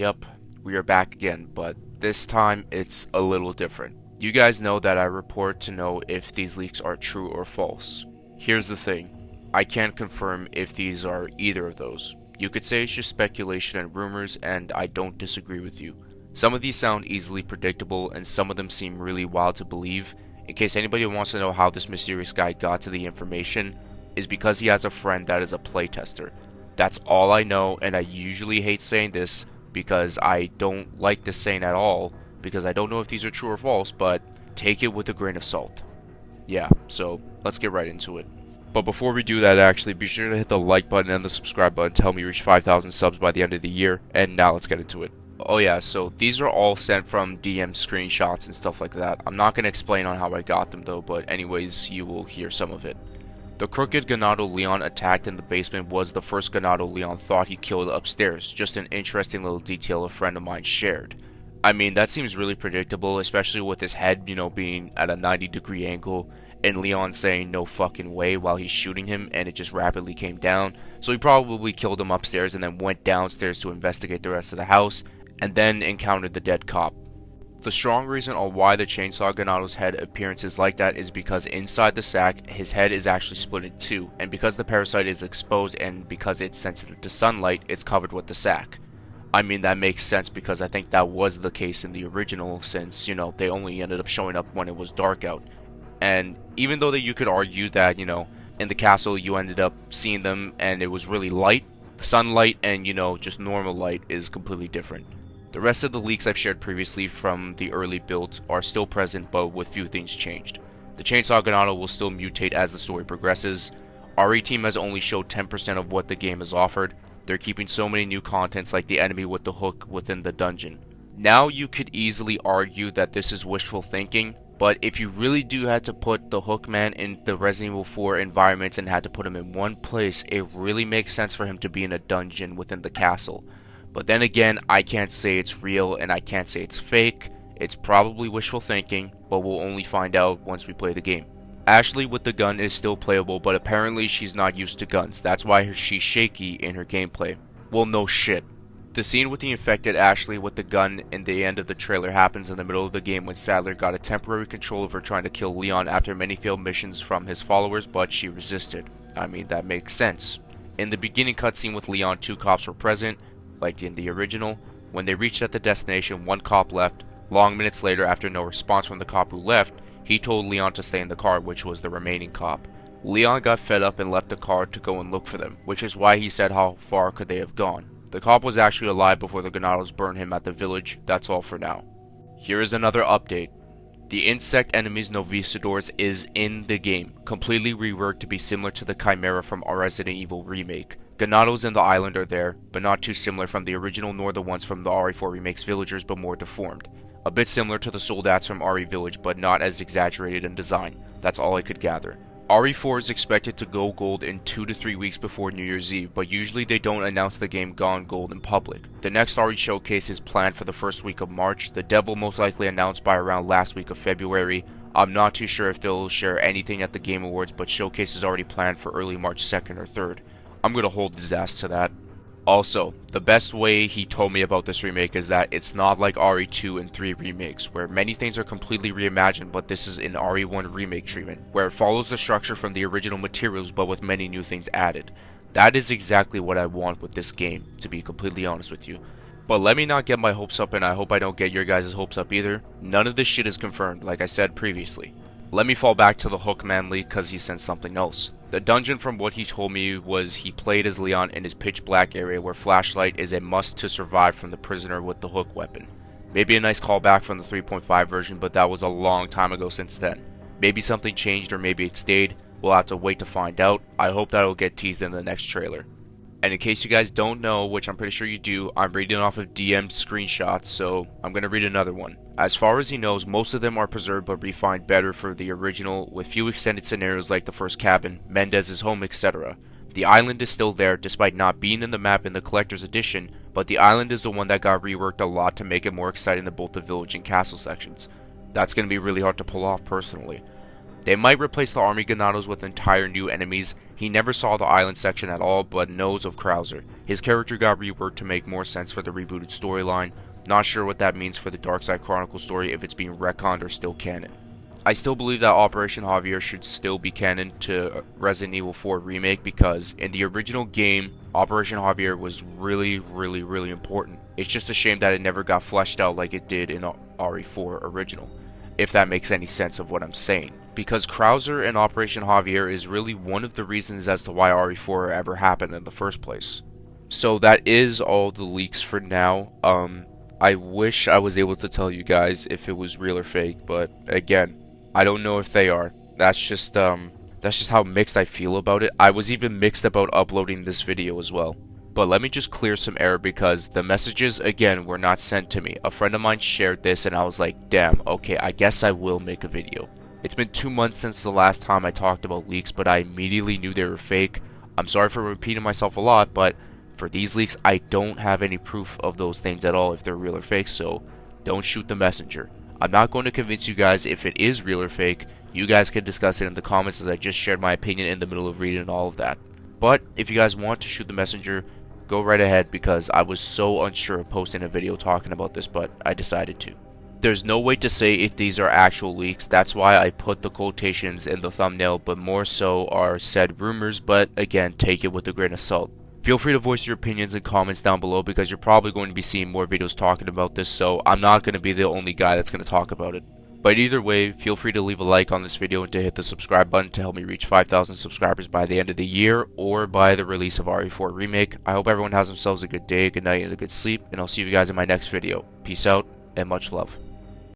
Yep, we are back again, but this time it's a little different. You guys know that I report to know if these leaks are true or false. Here's the thing, I can't confirm if these are either of those. You could say it's just speculation and rumors, and I don't disagree with you. Some of these sound easily predictable, and some of them seem really wild to believe. In case anybody wants to know how this mysterious guy got to the information, is because he has a friend that is a playtester. That's all I know, and I usually hate saying this because I don't like this saying at all, because I don't know if these are true or false, but take it with a grain of salt. Yeah, so let's get right into it. But before we do that, actually, be sure to hit the like button and the subscribe button to help me reach 5,000 subs by the end of the year, and now let's get into it. Oh yeah, so these are all sent from DM screenshots and stuff like that. I'm not going to explain on how I got them though, but anyways, you will hear some of it. The crooked Ganado Leon attacked in the basement was the first Ganado Leon thought he killed upstairs, just an interesting little detail a friend of mine shared. I mean, that seems really predictable, especially with his head, being at a 90-degree angle, and Leon saying no fucking way while he's shooting him, and it just rapidly came down. So he probably killed him upstairs and then went downstairs to investigate the rest of the house, and then encountered the dead cop. The strong reason on why the chainsaw Ganado's head appearance is like that is because inside the sack, his head is actually split in two, and because the parasite is exposed and because it's sensitive to sunlight, it's covered with the sack. I mean, that makes sense because I think that was the case in the original, since, they only ended up showing up when it was dark out. And even though that you could argue that, in the castle you ended up seeing them and it was really light, sunlight and, just normal light is completely different. The rest of the leaks I've shared previously from the early builds are still present, but with few things changed. The Chainsaw Ganado will still mutate as the story progresses. RE team has only showed 10% of what the game has offered. They're keeping so many new contents like the enemy with the hook within the dungeon. Now you could easily argue that this is wishful thinking, but if you really do have to put the Hookman in the Resident Evil 4 environment and had to put him in one place, it really makes sense for him to be in a dungeon within the castle. But then again, I can't say it's real and I can't say it's fake. It's probably wishful thinking, but we'll only find out once we play the game. Ashley with the gun is still playable, but apparently she's not used to guns. That's why she's shaky in her gameplay. Well, no shit. The scene with the infected Ashley with the gun in the end of the trailer happens in the middle of the game when Sadler got a temporary control of her trying to kill Leon after many failed missions from his followers, but she resisted. I mean, that makes sense. In the beginning cutscene with Leon, 2 cops were present, like in the original. When they reached at the destination, 1 cop left. Long minutes later, after no response from the cop who left, he told Leon to stay in the car, which was the remaining cop. Leon got fed up and left the car to go and look for them, which is why he said how far could they have gone. The cop was actually alive before the Ganados burned him at the village. That's all for now. Here is another update. The insect enemies Novicidors is in the game, completely reworked to be similar to the Chimera from our Resident Evil Remake. Ganados in the island are there, but not too similar from the original nor the ones from the Re4 Remake's villagers, but more deformed. A bit similar to the Soldats from RE Village, but not as exaggerated in design. That's all I could gather. RE4 is expected to go gold in 2 to 3 weeks before New Year's Eve, but usually they don't announce the game gone gold in public. The next RE showcase is planned for the first week of March, the Devil most likely announced by around last week of February. I'm not too sure if they'll share anything at the Game Awards, but showcase is already planned for early March 2nd or 3rd. I'm gonna hold his ass to that. Also, the best way he told me about this remake is that it's not like RE2 and 3 remakes, where many things are completely reimagined, but this is an RE1 remake treatment, where it follows the structure from the original materials but with many new things added. That is exactly what I want with this game, to be completely honest with you. But let me not get my hopes up, and I hope I don't get your guys' hopes up either. None of this shit is confirmed, like I said previously. Let me fall back to the Hookman leak because he sent something else. The dungeon, from what he told me, was he played as Leon in his pitch black area where flashlight is a must to survive from the prisoner with the hook weapon. Maybe a nice callback from the 3.5 version, but that was a long time ago since then. Maybe something changed or maybe it stayed. We'll have to wait to find out. I hope that'll get teased in the next trailer. And in case you guys don't know, which I'm pretty sure you do, I'm reading off of DM screenshots, so I'm going to read another one. As far as he knows, most of them are preserved but refined better for the original, with few extended scenarios like the first cabin, Mendez's home, etc. The island is still there, despite not being in the map in the Collector's Edition, but the island is the one that got reworked a lot to make it more exciting than both the village and castle sections. That's going to be really hard to pull off personally. They might replace the army Ganados with entire new enemies. He never saw the island section at all, but knows of Krauser. His character got reworked to make more sense for the rebooted storyline. Not sure what that means for the Darkside Chronicles story, if it's being retconned or still canon. I still believe that Operation Javier should still be canon to Resident Evil 4 Remake, because in the original game, Operation Javier was really important. It's just a shame that it never got fleshed out like it did in RE4 original, if that makes any sense of what I'm saying. Because Krauser and Operation Javier is really one of the reasons as to why RE4 ever happened in the first place. So that is all the leaks for now. I wish I was able to tell you guys if it was real or fake, but again, I don't know if they are. That's just how mixed I feel about it. I was even mixed about uploading this video as well. But let me just clear some air, because the messages, again, were not sent to me. A friend of mine shared this and I was like, damn, okay, I guess I will make a video. It's been 2 months since the last time I talked about leaks, but I immediately knew they were fake. I'm sorry for repeating myself a lot, but for these leaks, I don't have any proof of those things at all if they're real or fake, so don't shoot the messenger. I'm not going to convince you guys if it is real or fake. You guys can discuss it in the comments, as I just shared my opinion in the middle of reading all of that. But if you guys want to shoot the messenger, go right ahead, because I was so unsure of posting a video talking about this, but I decided to. There's no way to say if these are actual leaks. That's why I put the quotations in the thumbnail, but more so are said rumors, but again, take it with a grain of salt. Feel free to voice your opinions and comments down below, because you're probably going to be seeing more videos talking about this, so I'm not going to be the only guy that's going to talk about it. But either way, feel free to leave a like on this video and to hit the subscribe button to help me reach 5,000 subscribers by the end of the year, or by the release of RE4 Remake. I hope everyone has themselves a good day, a good night, and a good sleep, and I'll see you guys in my next video. Peace out, and much love.